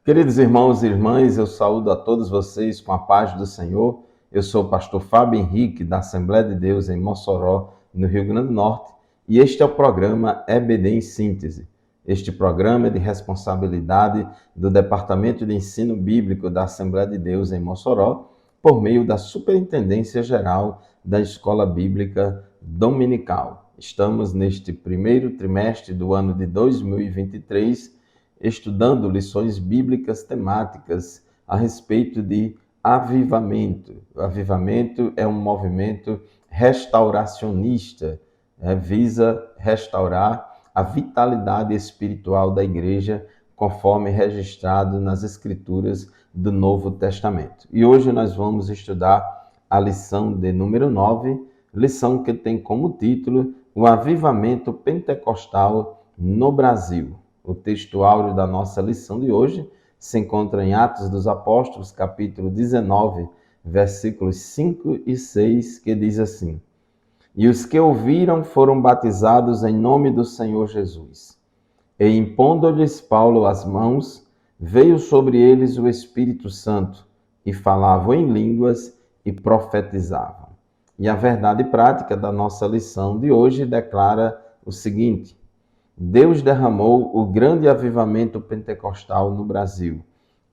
Queridos irmãos e irmãs, eu saúdo a todos vocês com a paz do Senhor. Eu sou o pastor Fábio Henrique, da Assembleia de Deus em Mossoró, no Rio Grande do Norte, e este é o programa EBD em Síntese. Este programa é de responsabilidade do Departamento de Ensino Bíblico da Assembleia de Deus em Mossoró, por meio da Superintendência Geral da Escola Bíblica Dominical. Estamos neste primeiro trimestre do ano de 2023, estudando lições bíblicas temáticas a respeito de avivamento. O avivamento é um movimento restauracionista, visa restaurar a vitalidade espiritual da igreja, conforme registrado nas Escrituras do Novo Testamento. E hoje nós vamos estudar a lição de número 9, lição que tem como título O Avivamento Pentecostal no Brasil. O texto áureo da nossa lição de hoje se encontra em Atos dos Apóstolos, capítulo 19, versículos 5 e 6, que diz assim: E os que ouviram foram batizados em nome do Senhor Jesus. E impondo-lhes Paulo as mãos, veio sobre eles o Espírito Santo, e falavam em línguas e profetizavam. E a verdade prática da nossa lição de hoje declara o seguinte: Deus derramou o grande avivamento pentecostal no Brasil.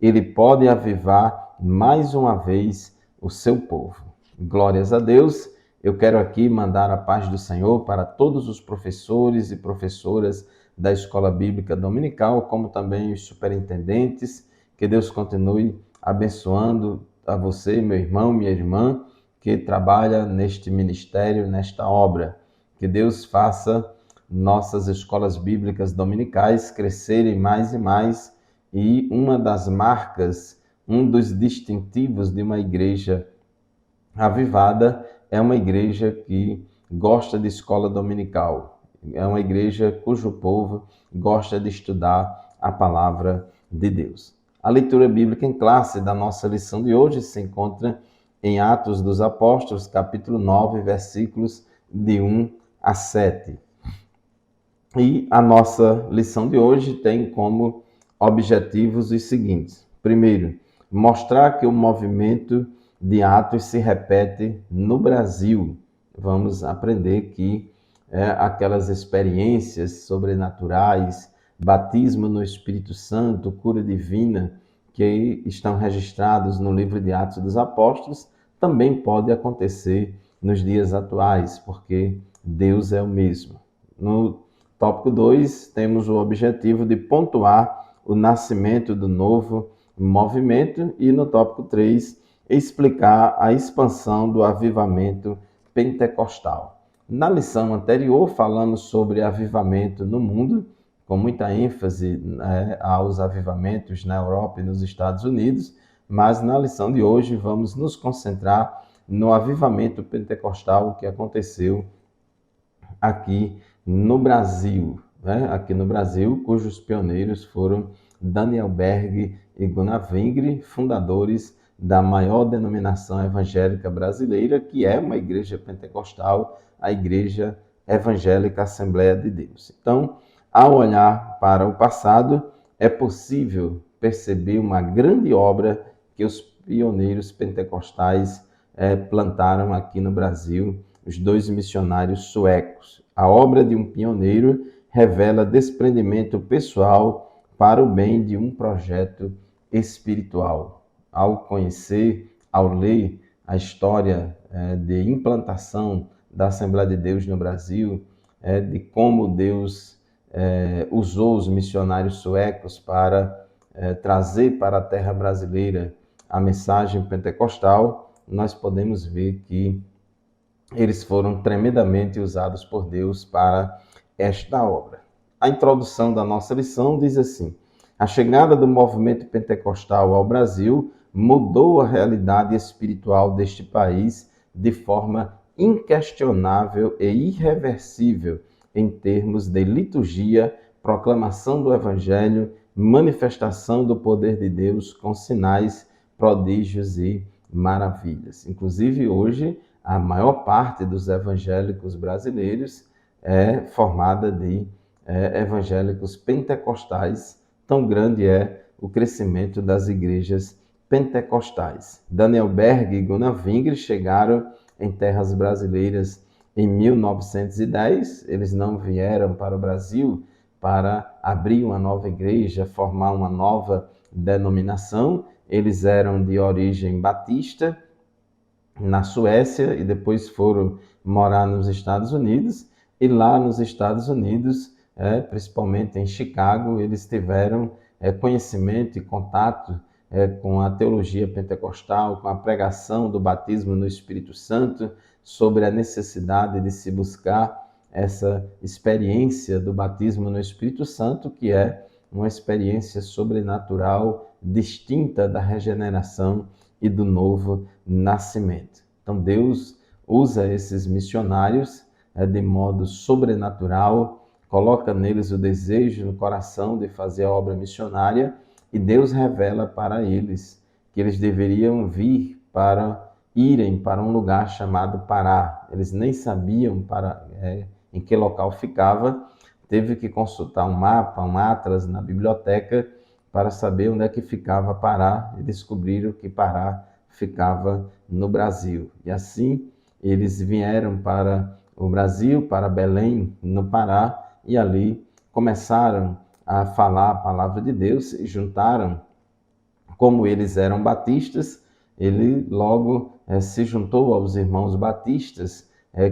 Ele pode avivar mais uma vez o seu povo. Glórias a Deus. Eu quero aqui mandar a paz do Senhor para todos os professores e professoras da Escola Bíblica Dominical, como também os superintendentes. Que Deus continue abençoando a você, meu irmão, minha irmã, que trabalha neste ministério, nesta obra. Que Deus faça nossas escolas bíblicas dominicais crescerem mais e mais, e uma das marcas, um dos distintivos de uma igreja avivada é uma igreja que gosta de escola dominical, é uma igreja cujo povo gosta de estudar a palavra de Deus. A leitura bíblica em classe da nossa lição de hoje se encontra em Atos dos Apóstolos, capítulo 9, versículos de 1 a 7. E a nossa lição de hoje tem como objetivos os seguintes. Primeiro, mostrar que o movimento de Atos se repete no Brasil. Vamos aprender que aquelas experiências sobrenaturais, batismo no Espírito Santo, cura divina, que estão registrados no livro de Atos dos Apóstolos, também pode acontecer nos dias atuais, porque Deus é o mesmo. No tópico 2, temos o objetivo de pontuar o nascimento do novo movimento e no tópico 3, explicar a expansão do avivamento pentecostal. Na lição anterior, falamos sobre avivamento no mundo, com muita ênfase aos avivamentos na Europa e nos Estados Unidos, mas na lição de hoje vamos nos concentrar no avivamento pentecostal que aconteceu aqui no Brasil, aqui no Brasil, cujos pioneiros foram Daniel Berg e Gunnar Wingre, fundadores da maior denominação evangélica brasileira, que é uma igreja pentecostal, a Igreja Evangélica Assembleia de Deus. Então, ao olhar para o passado, é possível perceber uma grande obra que os pioneiros pentecostais plantaram aqui no Brasil, os dois missionários suecos. A obra de um pioneiro revela desprendimento pessoal para o bem de um projeto espiritual. Ao conhecer, ao ler a história de implantação da Assembleia de Deus no Brasil, de como Deus usou os missionários suecos para trazer para a terra brasileira a mensagem pentecostal, nós podemos ver que eles foram tremendamente usados por Deus para esta obra. A introdução da nossa lição diz assim: a chegada do movimento pentecostal ao Brasil mudou a realidade espiritual deste país de forma inquestionável e irreversível em termos de liturgia, proclamação do Evangelho, manifestação do poder de Deus com sinais, prodígios e maravilhas. Inclusive, hoje, a maior parte dos evangélicos brasileiros é formada de evangélicos pentecostais, tão grande é o crescimento das igrejas pentecostais. Daniel Berg e Gunnar Wingre chegaram em terras brasileiras em 1910. Eles não vieram para o Brasil para abrir uma nova igreja, formar uma nova denominação. Eles eram de origem batista, na Suécia, e depois foram morar nos Estados Unidos. E lá nos Estados Unidos, principalmente em Chicago, eles tiveram conhecimento e contato com a teologia pentecostal, com a pregação do batismo no Espírito Santo, sobre a necessidade de se buscar essa experiência do batismo no Espírito Santo, que é uma experiência sobrenatural distinta da regeneração e do novo nascimento. Então Deus usa esses missionários de modo sobrenatural, coloca neles o desejo no coração de fazer a obra missionária, e Deus revela para eles que eles deveriam irem para um lugar chamado Pará. Eles nem sabiam em que local ficava, teve que consultar um mapa, um atlas na biblioteca para saber onde é que ficava Pará, e descobriram que Pará ficava no Brasil. E assim eles vieram para o Brasil, para Belém, no Pará, e ali começaram a falar a palavra de Deus e juntaram. Como eles eram batistas, ele logo se juntou aos irmãos batistas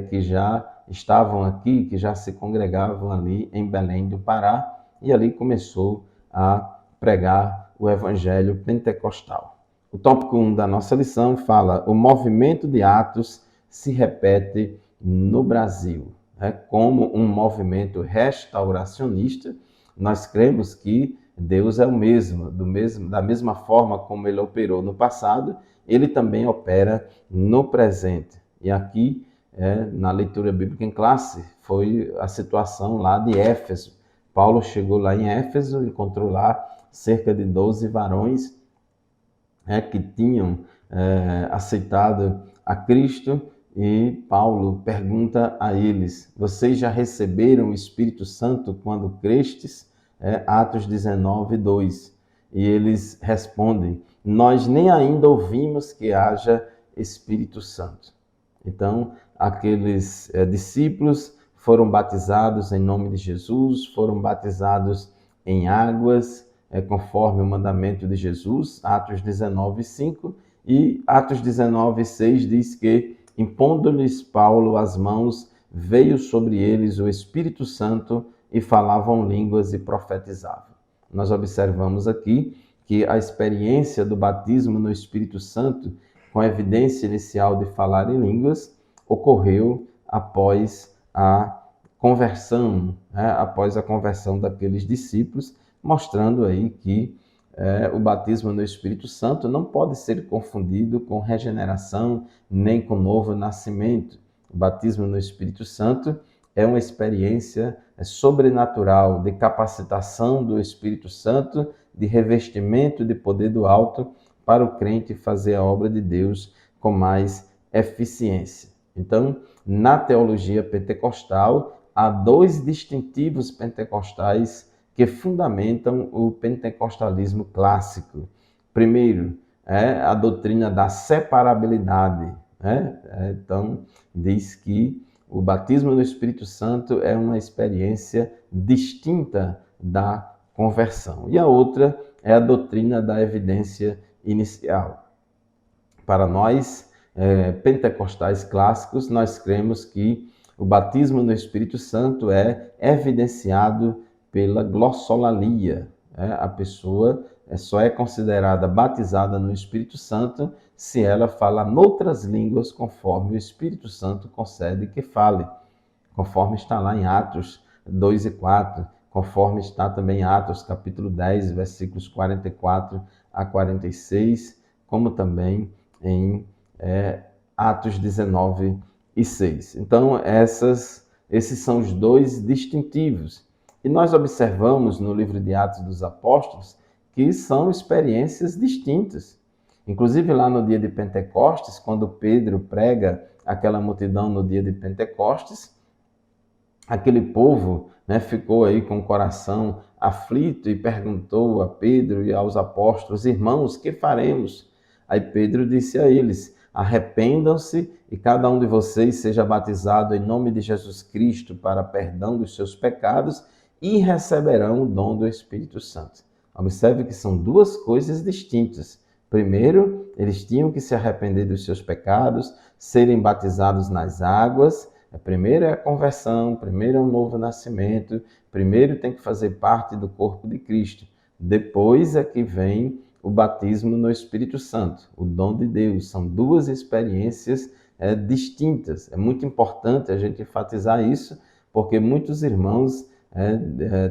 que já estavam aqui, que já se congregavam ali em Belém do Pará, e ali começou a pregar o evangelho pentecostal. O tópico 1 da nossa lição fala: o movimento de Atos se repete no Brasil. Como um movimento restauracionista, nós cremos que Deus é o mesmo, da mesma forma como ele operou no passado, ele também opera no presente. E aqui, na leitura bíblica em classe, foi a situação lá de Éfeso. Paulo chegou lá em Éfeso, encontrou lá cerca de 12 varões que tinham aceitado a Cristo, e Paulo pergunta a eles: vocês já receberam o Espírito Santo quando crestes? Atos 19, 2. E eles respondem: nós nem ainda ouvimos que haja Espírito Santo. Então, aqueles discípulos foram batizados em nome de Jesus, foram batizados em águas, conforme o mandamento de Jesus, Atos 19, 5, e Atos 19, 6 diz que, impondo-lhes Paulo as mãos, veio sobre eles o Espírito Santo e falavam línguas e profetizavam. Nós observamos aqui que a experiência do batismo no Espírito Santo, com a evidência inicial de falar em línguas, ocorreu após a conversão, após a conversão daqueles discípulos, mostrando aí que o batismo no Espírito Santo não pode ser confundido com regeneração, nem com novo nascimento. O batismo no Espírito Santo é uma experiência sobrenatural de capacitação do Espírito Santo, de revestimento de poder do alto, para o crente fazer a obra de Deus com mais eficiência. Então, na teologia pentecostal, há dois distintivos pentecostais que fundamentam o pentecostalismo clássico. Primeiro, a doutrina da separabilidade. Então, diz que o batismo no Espírito Santo é uma experiência distinta da conversão. E a outra é a doutrina da evidência inicial. Para nós, pentecostais clássicos, nós cremos que o batismo no Espírito Santo é evidenciado pela glossolalia. A pessoa só é considerada batizada no Espírito Santo se ela fala noutras línguas, conforme o Espírito Santo concede que fale, conforme está lá em Atos 2 e 4, conforme está também em Atos capítulo 10, versículos 44 a 46, como também em Atos 19 e 6. Então, esses são os dois distintivos. E nós observamos no livro de Atos dos Apóstolos que são experiências distintas. Inclusive lá no dia de Pentecostes, quando Pedro prega aquela multidão no dia de Pentecostes, aquele povo ficou aí com o coração aflito e perguntou a Pedro e aos apóstolos: irmãos, que faremos? Aí Pedro disse a eles: arrependam-se e cada um de vocês seja batizado em nome de Jesus Cristo para perdão dos seus pecados e receberão o dom do Espírito Santo. Observe que são duas coisas distintas. Primeiro, eles tinham que se arrepender dos seus pecados, serem batizados nas águas. Primeiro é a conversão, primeiro é um novo nascimento, primeiro tem que fazer parte do corpo de Cristo. Depois é que vem o batismo no Espírito Santo, o dom de Deus. São duas experiências distintas. É muito importante a gente enfatizar isso, porque muitos irmãos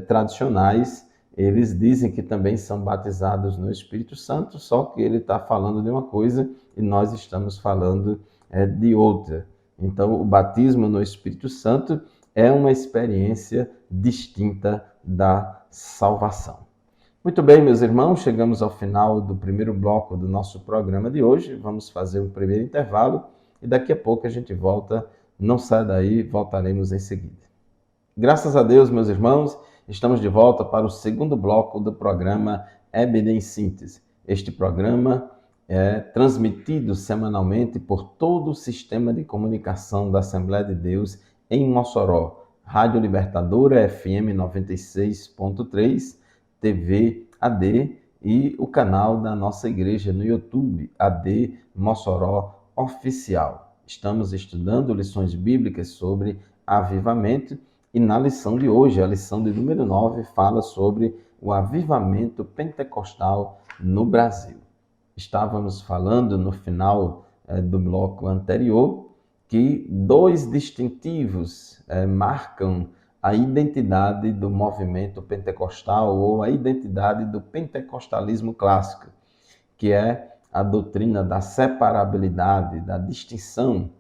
tradicionais, eles dizem que também são batizados no Espírito Santo, só que ele está falando de uma coisa e nós estamos falando de outra. Então, o batismo no Espírito Santo é uma experiência distinta da salvação. Muito bem, meus irmãos, chegamos ao final do primeiro bloco do nosso programa de hoje. Vamos fazer um primeiro intervalo e daqui a pouco a gente volta. Não sai daí, voltaremos em seguida. Graças a Deus, meus irmãos, estamos de volta para o segundo bloco do programa EBD em Síntese. Este programa é transmitido semanalmente por todo o sistema de comunicação da Assembleia de Deus em Mossoró, Rádio Libertadora FM 96.3, TV AD e o canal da nossa igreja no YouTube, AD Mossoró Oficial. Estamos estudando lições bíblicas sobre avivamento e na lição de hoje, a lição de número 9, fala sobre o avivamento pentecostal no Brasil. Estávamos falando no final do bloco anterior que dois distintivos marcam a identidade do movimento pentecostal ou a identidade do pentecostalismo clássico, que é a doutrina da separabilidade, da distinção,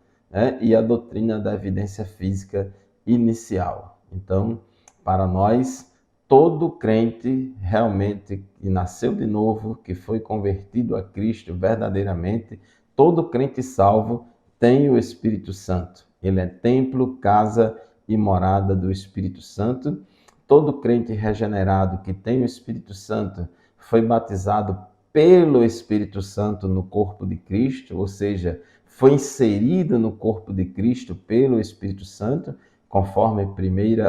e a doutrina da evidência física inicial. Então, para nós, todo crente realmente que nasceu de novo, que foi convertido a Cristo verdadeiramente, todo crente salvo tem o Espírito Santo. Ele é templo, casa e morada do Espírito Santo. Todo crente regenerado que tem o Espírito Santo foi batizado pelo Espírito Santo no corpo de Cristo, ou seja, foi inserido no corpo de Cristo pelo Espírito Santo, conforme 1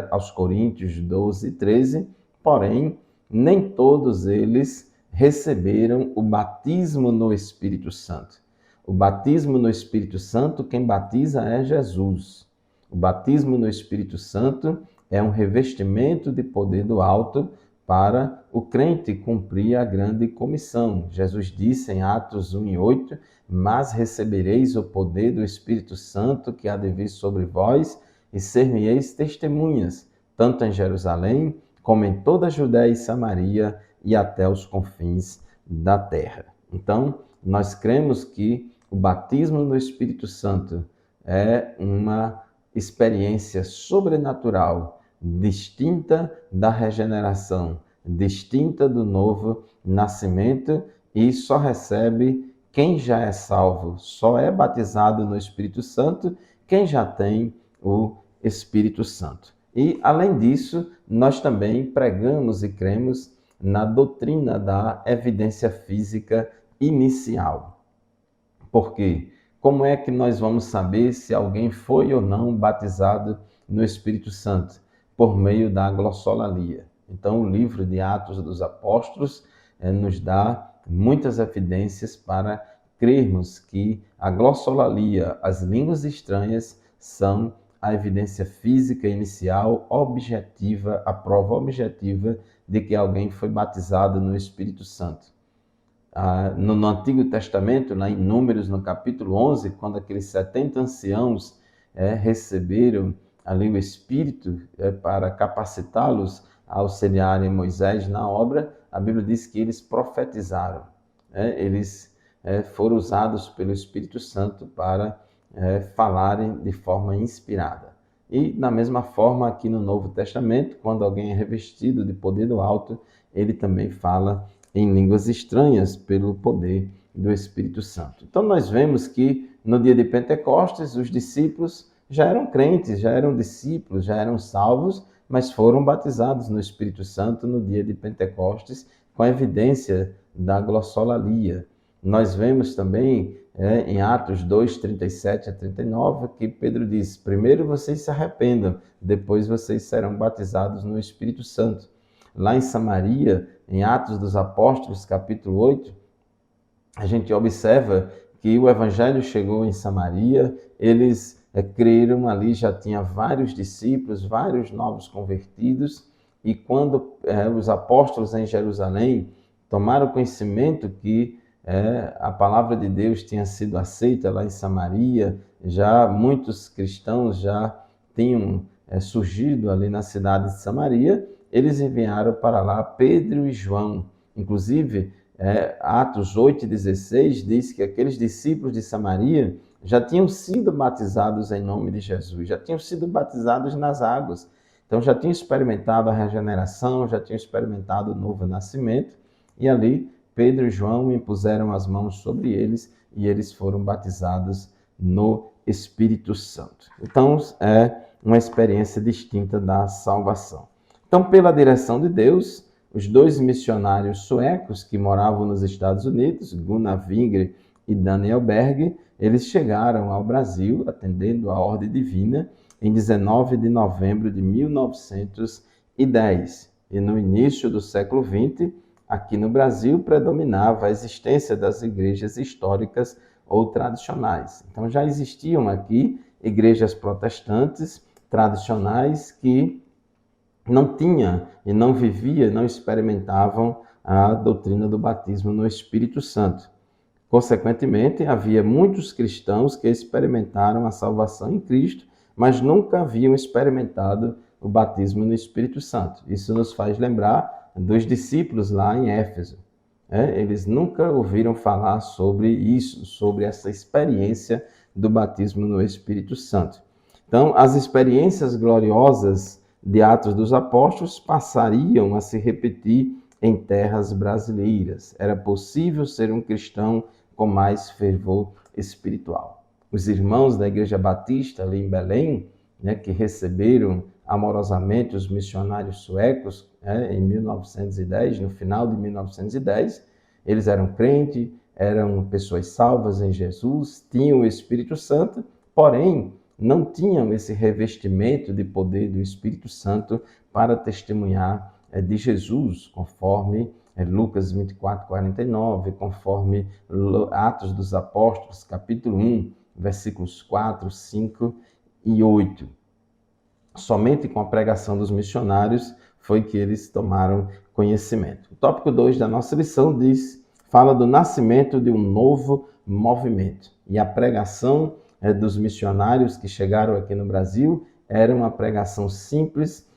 aos Coríntios 12, 13, porém, nem todos eles receberam o batismo no Espírito Santo. O batismo no Espírito Santo, quem batiza é Jesus. O batismo no Espírito Santo é um revestimento de poder do alto para o crente cumprir a grande comissão. Jesus disse em Atos 1:8, mas recebereis o poder do Espírito Santo que há de vir sobre vós, e ser-me-eis testemunhas, tanto em Jerusalém, como em toda a Judéia e Samaria, e até os confins da terra. Então, nós cremos que o batismo no Espírito Santo é uma experiência sobrenatural, distinta da regeneração, distinta do novo nascimento, e só recebe quem já é salvo, só é batizado no Espírito Santo quem já tem o Espírito Santo. E, além disso, nós também pregamos e cremos na doutrina da evidência física inicial. Por quê? Como é que nós vamos saber se alguém foi ou não batizado no Espírito Santo? Por meio da glossolalia. Então, o livro de Atos dos Apóstolos nos dá muitas evidências para crermos que a glossolalia, as línguas estranhas, são a evidência física inicial, objetiva, a prova objetiva de que alguém foi batizado no Espírito Santo. No Antigo Testamento, lá em Números, no capítulo 11, quando aqueles 70 anciãos receberam ali o Espírito para capacitá-los a auxiliarem Moisés na obra, a Bíblia diz que eles profetizaram. Eles foram usados pelo Espírito Santo para falarem de forma inspirada. E, da mesma forma, aqui no Novo Testamento, quando alguém é revestido de poder do alto, ele também fala em línguas estranhas pelo poder do Espírito Santo. Então, nós vemos que no dia de Pentecostes, os discípulos já eram crentes, já eram discípulos, já eram salvos, mas foram batizados no Espírito Santo no dia de Pentecostes, com a evidência da glossolalia. Nós vemos também em Atos 2, 37 a 39, que Pedro diz: primeiro vocês se arrependam, depois vocês serão batizados no Espírito Santo. Lá em Samaria, em Atos dos Apóstolos, capítulo 8, a gente observa que o evangelho chegou em Samaria, eles creram ali, já tinha vários discípulos, vários novos convertidos, e quando os apóstolos em Jerusalém tomaram conhecimento que a palavra de Deus tinha sido aceita lá em Samaria, já muitos cristãos já tinham surgido ali na cidade de Samaria, eles enviaram para lá Pedro e João. Inclusive, Atos 8,16 diz que aqueles discípulos de Samaria já tinham sido batizados em nome de Jesus, já tinham sido batizados nas águas. Então já tinham experimentado a regeneração, já tinham experimentado o novo nascimento, e ali Pedro e João impuseram as mãos sobre eles e eles foram batizados no Espírito Santo. Então é uma experiência distinta da salvação. Então, pela direção de Deus, os dois missionários suecos que moravam nos Estados Unidos, Gunnar Wingre e Daniel Berg, eles chegaram ao Brasil, atendendo à ordem divina, em 19 de novembro de 1910. E no início do século XX, aqui no Brasil, predominava a existência das igrejas históricas ou tradicionais. Então já existiam aqui igrejas protestantes tradicionais que não tinham e não viviam, não experimentavam a doutrina do batismo no Espírito Santo. Consequentemente, havia muitos cristãos que experimentaram a salvação em Cristo, mas nunca haviam experimentado o batismo no Espírito Santo. Isso nos faz lembrar dos discípulos lá em Éfeso. Eles nunca ouviram falar sobre isso, sobre essa experiência do batismo no Espírito Santo. Então, as experiências gloriosas de Atos dos Apóstolos passariam a se repetir em terras brasileiras. Era possível ser um cristão com mais fervor espiritual. Os irmãos da Igreja Batista ali em Belém, que receberam amorosamente os missionários suecos em 1910, no final de 1910, eles eram crentes, eram pessoas salvas em Jesus, tinham o Espírito Santo, porém não tinham esse revestimento de poder do Espírito Santo para testemunhar de Jesus, conforme Lucas 24, 49, conforme Atos dos Apóstolos, capítulo 1, versículos 4, 5 e 8. Somente com a pregação dos missionários foi que eles tomaram conhecimento. O tópico 2 da nossa lição fala do nascimento de um novo movimento. E a pregação dos missionários que chegaram aqui no Brasil era uma pregação simples,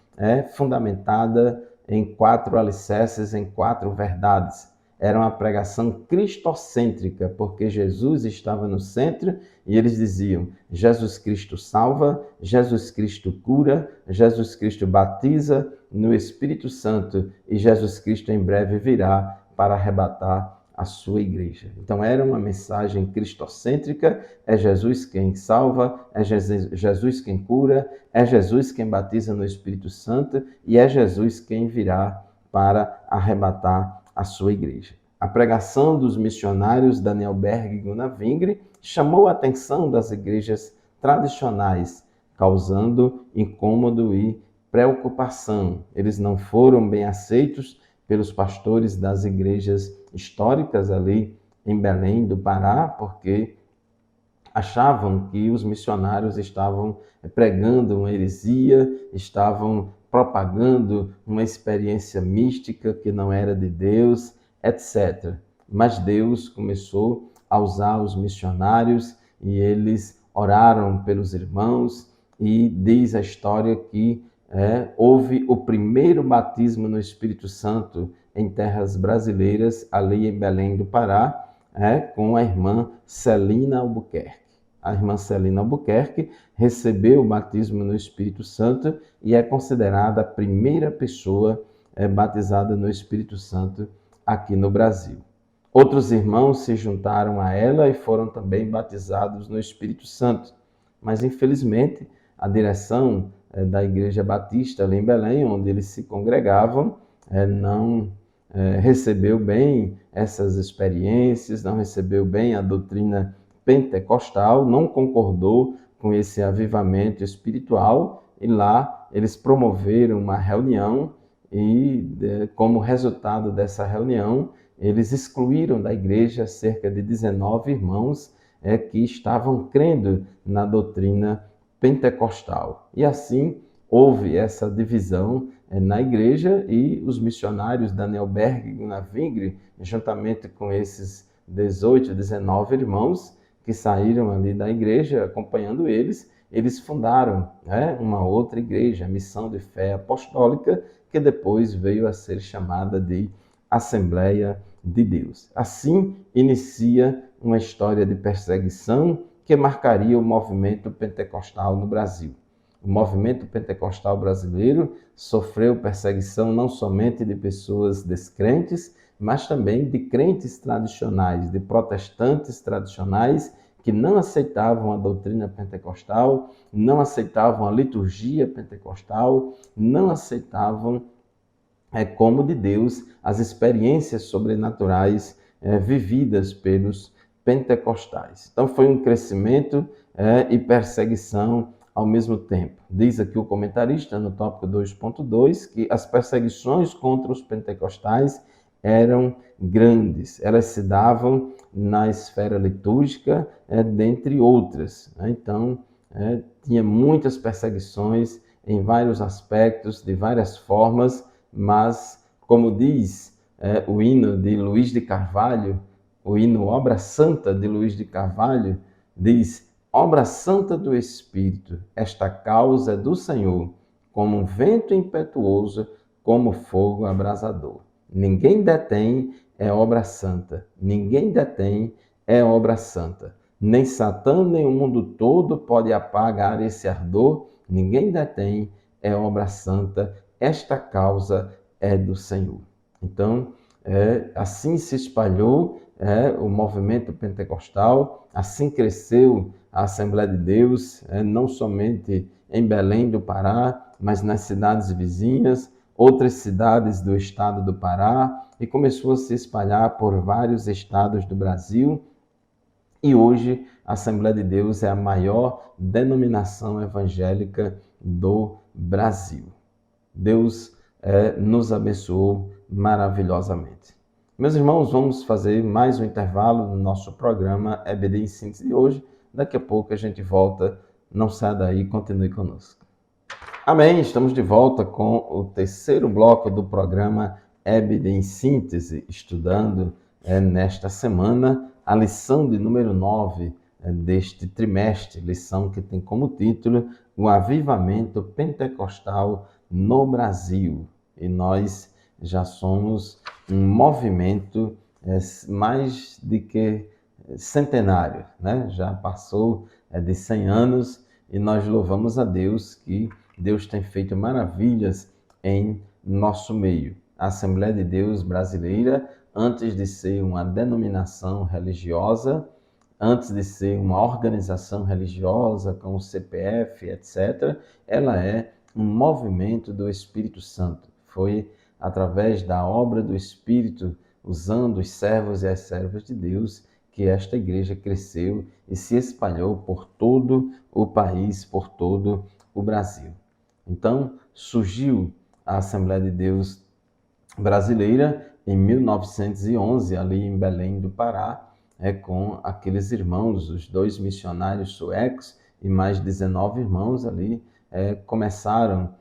fundamentada em 4 alicerces, em 4 verdades. Era uma pregação cristocêntrica, porque Jesus estava no centro e eles diziam: Jesus Cristo salva, Jesus Cristo cura, Jesus Cristo batiza no Espírito Santo e Jesus Cristo em breve virá para arrebatar a sua igreja. Então era uma mensagem cristocêntrica, é Jesus quem salva, é Jesus quem cura, é Jesus quem batiza no Espírito Santo e é Jesus quem virá para arrebatar a sua igreja. A pregação dos missionários Daniel Berg e Gunnar Wingre chamou a atenção das igrejas tradicionais, causando incômodo e preocupação. Eles não foram bem aceitos pelos pastores das igrejas históricas ali em Belém do Pará, porque achavam que os missionários estavam pregando uma heresia, estavam propagando uma experiência mística que não era de Deus, etc. Mas Deus começou a usar os missionários e eles oraram pelos irmãos e diz a história que houve o primeiro batismo no Espírito Santo em terras brasileiras, ali em Belém do Pará, com a irmã Celina Albuquerque. A irmã Celina Albuquerque recebeu o batismo no Espírito Santo e é considerada a primeira pessoa batizada no Espírito Santo aqui no Brasil. Outros irmãos se juntaram a ela e foram também batizados no Espírito Santo, mas infelizmente a direção da Igreja Batista ali em Belém, onde eles se congregavam, não recebeu bem essas experiências, não recebeu bem a doutrina pentecostal, não concordou com esse avivamento espiritual, e lá eles promoveram uma reunião e, como resultado dessa reunião, eles excluíram da igreja cerca de 19 irmãos que estavam crendo na doutrina pentecostal. E assim houve essa divisão na igreja, e os missionários Daniel Berg e Gunnar Wingre, juntamente com esses 18, 19 irmãos que saíram ali da igreja acompanhando eles fundaram uma outra igreja, a Missão de Fé Apostólica, que depois veio a ser chamada de Assembleia de Deus. Assim inicia uma história de perseguição que marcaria o movimento pentecostal no Brasil. O movimento pentecostal brasileiro sofreu perseguição não somente de pessoas descrentes, mas também de crentes tradicionais, de protestantes tradicionais que não aceitavam a doutrina pentecostal, não aceitavam a liturgia pentecostal, não aceitavam como de Deus as experiências sobrenaturais vividas pelos pentecostais. Então foi um crescimento e perseguição ao mesmo tempo. Diz aqui o comentarista no tópico 2.2 que as perseguições contra os pentecostais eram grandes. Elas se davam na esfera litúrgica, dentre outras. Então, tinha muitas perseguições em vários aspectos, de várias formas, mas, como diz o hino de Luís de Carvalho, o hino Obra Santa de Luís de Carvalho, diz: obra santa do Espírito, esta causa é do Senhor, como um vento impetuoso, como fogo abrasador. Ninguém detém obra santa, ninguém detém obra santa. Nem Satã, nem o mundo todo pode apagar esse ardor, ninguém detém obra santa, esta causa é do Senhor. Então, assim se espalhou o movimento pentecostal, assim cresceu a Assembleia de Deus, não somente em Belém do Pará, mas nas cidades vizinhas, outras cidades do estado do Pará, e começou a se espalhar por vários estados do Brasil. E hoje a Assembleia de Deus é a maior denominação evangélica do Brasil. Deus nos abençoou maravilhosamente. Meus irmãos, vamos fazer mais um intervalo no nosso programa EBD em Síntese de hoje. Daqui a pouco a gente volta. Não saia daí, continue conosco. Amém, estamos de volta com o terceiro bloco do programa EBD em Síntese, estudando nesta semana a lição de número 9 deste trimestre, lição que tem como título O Avivamento Pentecostal no Brasil. E nós já somos um movimento mais de que centenário, né? Já passou de 100 anos e nós louvamos a Deus que Deus tem feito maravilhas em nosso meio. A Assembleia de Deus Brasileira, antes de ser uma denominação religiosa, antes de ser uma organização religiosa com o CPF, etc., ela é um movimento do Espírito Santo. Foi através da obra do Espírito, usando os servos e as servas de Deus, que esta igreja cresceu e se espalhou por todo o país, por todo o Brasil. Então, surgiu a Assembleia de Deus Brasileira em 1911, ali em Belém do Pará, com aqueles irmãos, os 2 missionários suecos e mais 19 irmãos ali, começaram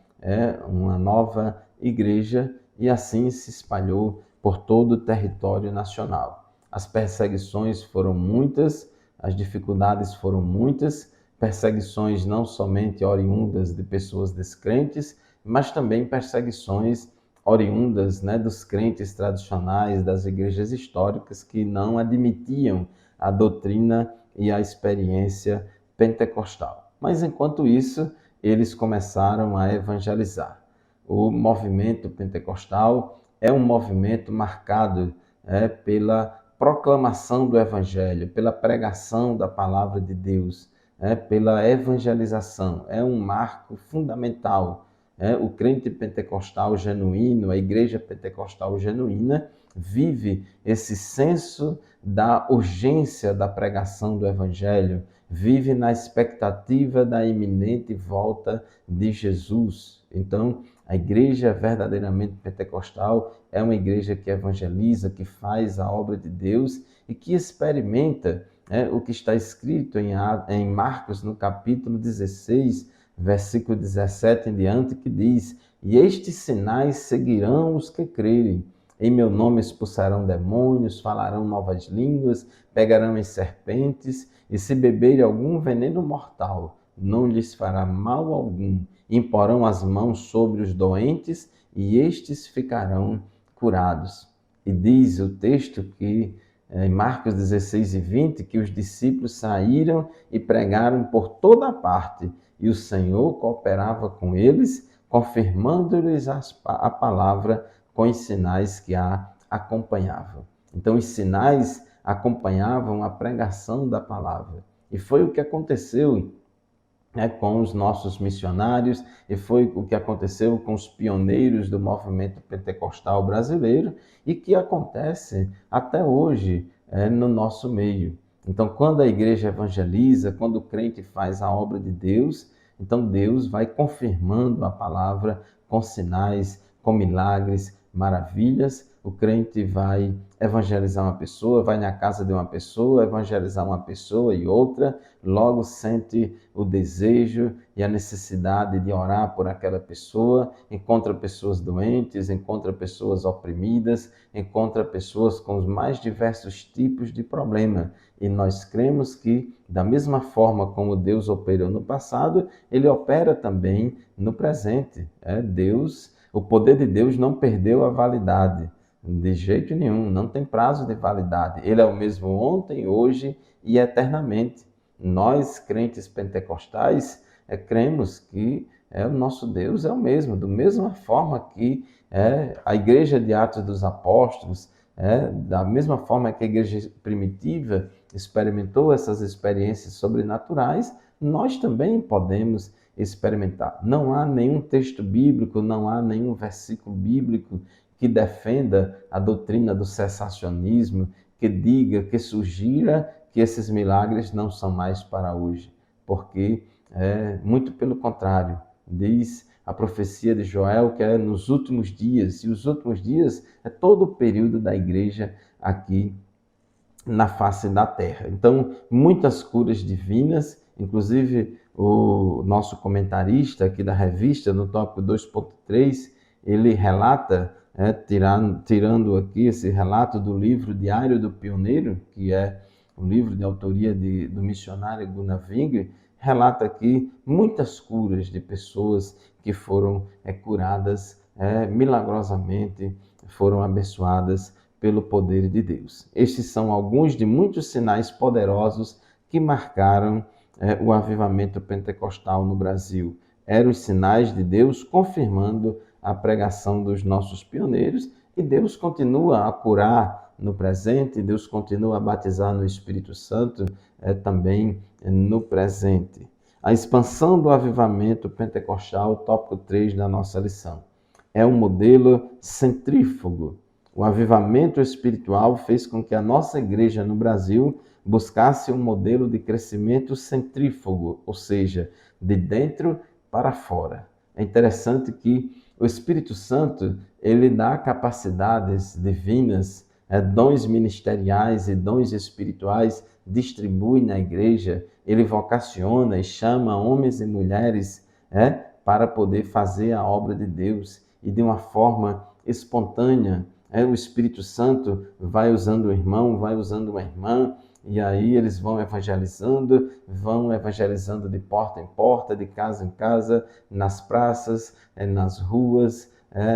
uma nova igreja e assim se espalhou por todo o território nacional. As perseguições foram muitas, as dificuldades foram muitas, perseguições não somente oriundas de pessoas descrentes, mas também perseguições oriundas dos crentes tradicionais, das igrejas históricas que não admitiam a doutrina e a experiência pentecostal. Mas enquanto isso, eles começaram a evangelizar. O movimento pentecostal é um movimento marcado pela proclamação do evangelho, pela pregação da palavra de Deus, pela evangelização. É um marco fundamental. O crente pentecostal genuíno, a igreja pentecostal genuína, vive esse senso da urgência da pregação do evangelho, vive na expectativa da iminente volta de Jesus. Então, a igreja verdadeiramente pentecostal é uma igreja que evangeliza, que faz a obra de Deus e que experimenta o que está escrito em Marcos, no capítulo 16, versículo 17 em diante, que diz: "E estes sinais seguirão os que crerem. Em meu nome expulsarão demônios, falarão novas línguas, pegarão em serpentes, e se beberem algum veneno mortal, não lhes fará mal algum. Imporão as mãos sobre os doentes, e estes ficarão curados." E diz o texto que, em Marcos 16 e 20, que os discípulos saíram e pregaram por toda parte, e o Senhor cooperava com eles, confirmando-lhes a palavra com os sinais que a acompanhavam. Então, os sinais acompanhavam a pregação da palavra. E foi o que aconteceu com os nossos missionários, e foi o que aconteceu com os pioneiros do movimento pentecostal brasileiro, e que acontece até hoje no nosso meio. Então, quando a igreja evangeliza, quando o crente faz a obra de Deus, então Deus vai confirmando a palavra com sinais, com milagres, maravilhas. O crente vai evangelizar uma pessoa, vai na casa de uma pessoa, evangelizar uma pessoa e outra, logo sente o desejo e a necessidade de orar por aquela pessoa, encontra pessoas doentes, encontra pessoas oprimidas, encontra pessoas com os mais diversos tipos de problema. E nós cremos que, da mesma forma como Deus operou no passado, Ele opera também no presente. O poder de Deus não perdeu a validade, de jeito nenhum, não tem prazo de validade. Ele é o mesmo ontem, hoje e eternamente. Nós, crentes pentecostais, cremos que o nosso Deus é o mesmo, da mesma forma que a igreja de Atos dos Apóstolos, da mesma forma que a igreja primitiva experimentou essas experiências sobrenaturais, nós também podemos experimentar. Não há nenhum texto bíblico, não há nenhum versículo bíblico que defenda a doutrina do cessacionismo, que diga, que sugira que esses milagres não são mais para hoje, porque muito pelo contrário, diz a profecia de Joel que é nos últimos dias, e os últimos dias é todo o período da igreja aqui na face da terra. Então, muitas curas divinas, inclusive o nosso comentarista aqui da revista, no tópico 2.3, ele relata, tirando aqui esse relato do livro Diário do Pioneiro, que é um livro de autoria do missionário Gunnar Wingre, relata aqui muitas curas de pessoas que foram curadas milagrosamente, foram abençoadas pelo poder de Deus. Estes são alguns de muitos sinais poderosos que marcaram o avivamento pentecostal no Brasil. Eram os sinais de Deus confirmando a pregação dos nossos pioneiros, e Deus continua a curar no presente, Deus continua a batizar no Espírito Santo também no presente. A expansão do avivamento pentecostal, tópico 3 da nossa lição. É um modelo centrífugo. O avivamento espiritual fez com que a nossa igreja no Brasil buscasse um modelo de crescimento centrífugo, ou seja, de dentro para fora. É interessante que o Espírito Santo, ele dá capacidades divinas, dons ministeriais e dons espirituais, distribui na igreja, ele vocaciona e chama homens e mulheres para poder fazer a obra de Deus, e de uma forma espontânea. O Espírito Santo vai usando um irmão, vai usando uma irmã, e aí eles vão evangelizando de porta em porta, de casa em casa, nas praças, nas ruas,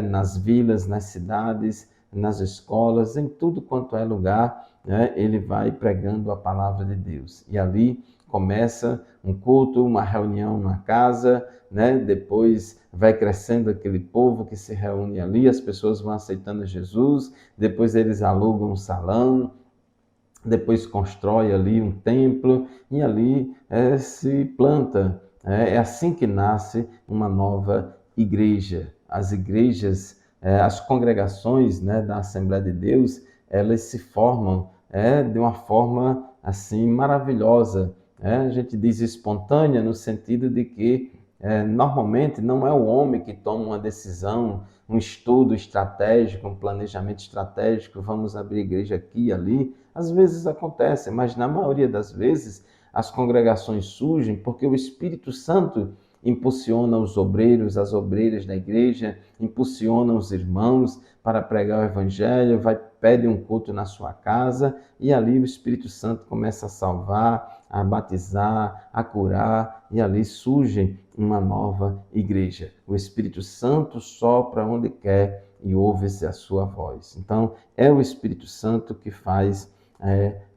nas vilas, nas cidades, nas escolas, em tudo quanto é lugar, ele vai pregando a palavra de Deus. E ali começa um culto, uma reunião na casa, depois vai crescendo aquele povo que se reúne ali, as pessoas vão aceitando Jesus, depois eles alugam um salão, depois constrói ali um templo e ali se planta. É assim que nasce uma nova igreja. As igrejas, as congregações, né, da Assembleia de Deus, elas se formam de uma forma assim maravilhosa. A gente diz espontânea no sentido de que normalmente não é o homem que toma uma decisão, um estudo estratégico, um planejamento estratégico, vamos abrir igreja aqui e ali. Às vezes acontece, mas na maioria das vezes as congregações surgem porque o Espírito Santo impulsiona os obreiros, as obreiras da igreja, impulsiona os irmãos para pregar o evangelho, pede um culto na sua casa e ali o Espírito Santo começa a salvar, a batizar, a curar e ali surge uma nova igreja. O Espírito Santo sopra onde quer e ouve-se a sua voz. Então, é o Espírito Santo que faz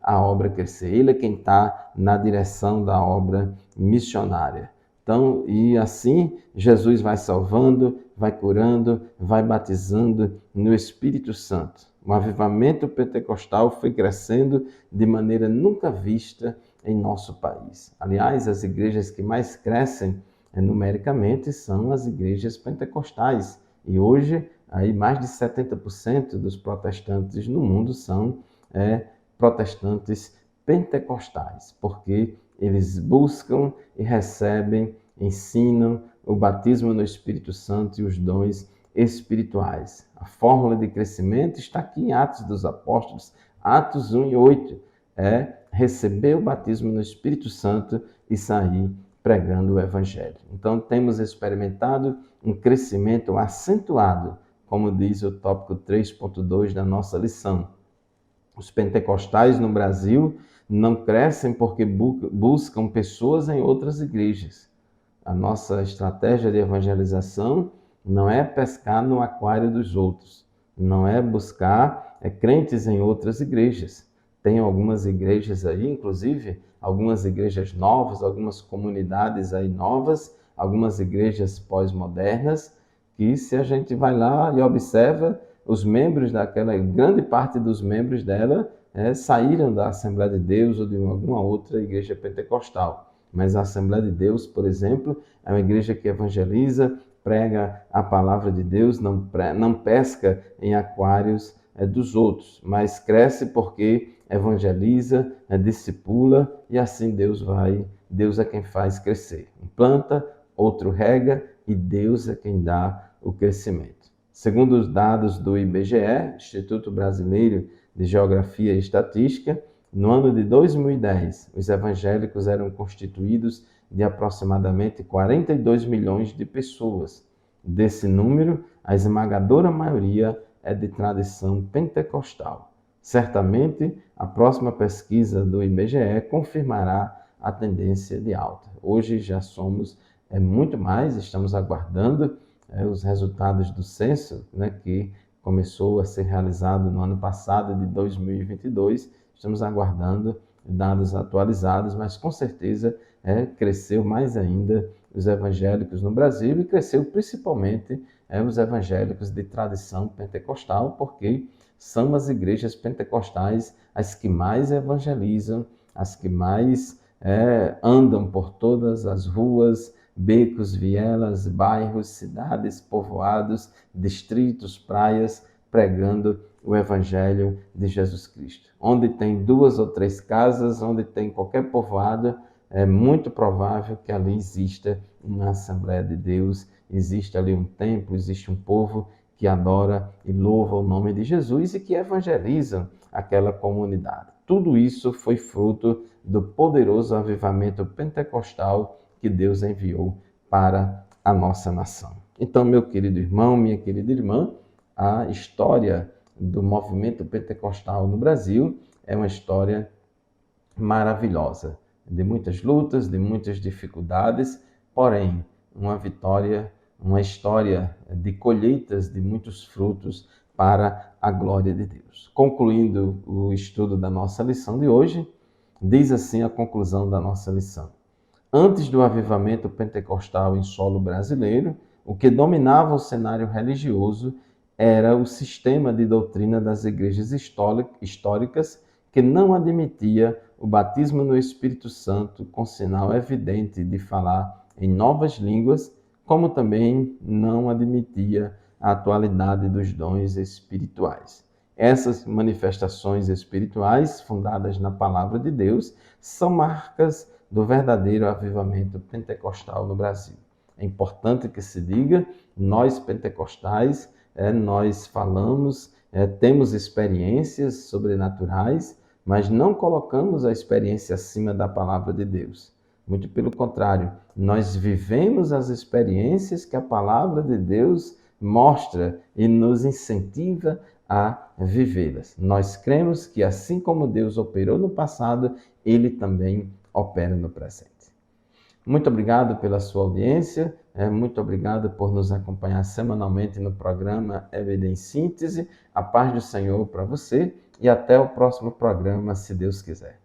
a obra crescer. Ele é quem está na direção da obra missionária. Então, e assim, Jesus vai salvando, vai curando, vai batizando no Espírito Santo. O avivamento pentecostal foi crescendo de maneira nunca vista em nosso país. Aliás, as igrejas que mais crescem numericamente são as igrejas pentecostais. E hoje, aí mais de 70% dos protestantes no mundo são protestantes pentecostais, porque eles buscam e recebem, ensinam o batismo no Espírito Santo e os dons espirituais. A fórmula de crescimento está aqui em Atos dos Apóstolos, Atos 1 e 8. É receber o batismo no Espírito Santo e sair pregando o Evangelho. Então, temos experimentado um crescimento acentuado, como diz o tópico 3.2 da nossa lição. Os pentecostais no Brasil não crescem porque buscam pessoas em outras igrejas. A nossa estratégia de evangelização não é pescar no aquário dos outros, não é buscar crentes em outras igrejas. Tem algumas igrejas aí, inclusive, algumas igrejas novas, algumas comunidades aí novas, algumas igrejas pós-modernas, que se a gente vai lá e observa, os membros daquela, grande parte dos membros dela saíram da Assembleia de Deus ou de alguma outra igreja pentecostal. Mas a Assembleia de Deus, por exemplo, é uma igreja que evangeliza, prega a palavra de Deus, não pesca em aquários dos outros, mas cresce porque evangeliza, discipula e assim Deus é quem faz crescer. Um planta, outro rega e Deus é quem dá o crescimento. Segundo os dados do IBGE, Instituto Brasileiro de Geografia e Estatística, no ano de 2010, os evangélicos eram constituídos de aproximadamente 42 milhões de pessoas. Desse número, a esmagadora maioria é de tradição pentecostal. Certamente, a próxima pesquisa do IBGE confirmará a tendência de alta. Hoje já somos muito mais, estamos aguardando os resultados do censo, né, que começou a ser realizado no ano passado, de 2022. Estamos aguardando dados atualizados, mas com certeza cresceu mais ainda os evangélicos no Brasil e cresceu principalmente os evangélicos de tradição pentecostal, porque são as igrejas pentecostais as que mais evangelizam, as que mais andam por todas as ruas, becos, vielas, bairros, cidades, povoados, distritos, praias, pregando o Evangelho de Jesus Cristo. Onde tem 2 ou 3 casas, onde tem qualquer povoado, é muito provável que ali exista uma Assembleia de Deus, existe ali um templo, existe um povo que adora e louva o nome de Jesus e que evangeliza aquela comunidade. Tudo isso foi fruto do poderoso avivamento pentecostal que Deus enviou para a nossa nação. Então, meu querido irmão, minha querida irmã, a história do movimento pentecostal no Brasil é uma história maravilhosa, de muitas lutas, de muitas dificuldades, porém, uma vitória, uma história de colheitas de muitos frutos para a glória de Deus. Concluindo o estudo da nossa lição de hoje, diz assim a conclusão da nossa lição. Antes do avivamento pentecostal em solo brasileiro, o que dominava o cenário religioso era o sistema de doutrina das igrejas históricas que não admitia o batismo no Espírito Santo com sinal evidente de falar em novas línguas, como também não admitia a atualidade dos dons espirituais. Essas manifestações espirituais, fundadas na palavra de Deus, são marcas do verdadeiro avivamento pentecostal no Brasil. É importante que se diga, nós pentecostais, nós falamos, temos experiências sobrenaturais, mas não colocamos a experiência acima da palavra de Deus. Muito pelo contrário, nós vivemos as experiências que a palavra de Deus mostra e nos incentiva a vivê-las. Nós cremos que assim como Deus operou no passado, Ele também opera no presente. Muito obrigado pela sua audiência, muito obrigado por nos acompanhar semanalmente no programa EBD em Síntese. A paz do Senhor para você e até o próximo programa, se Deus quiser.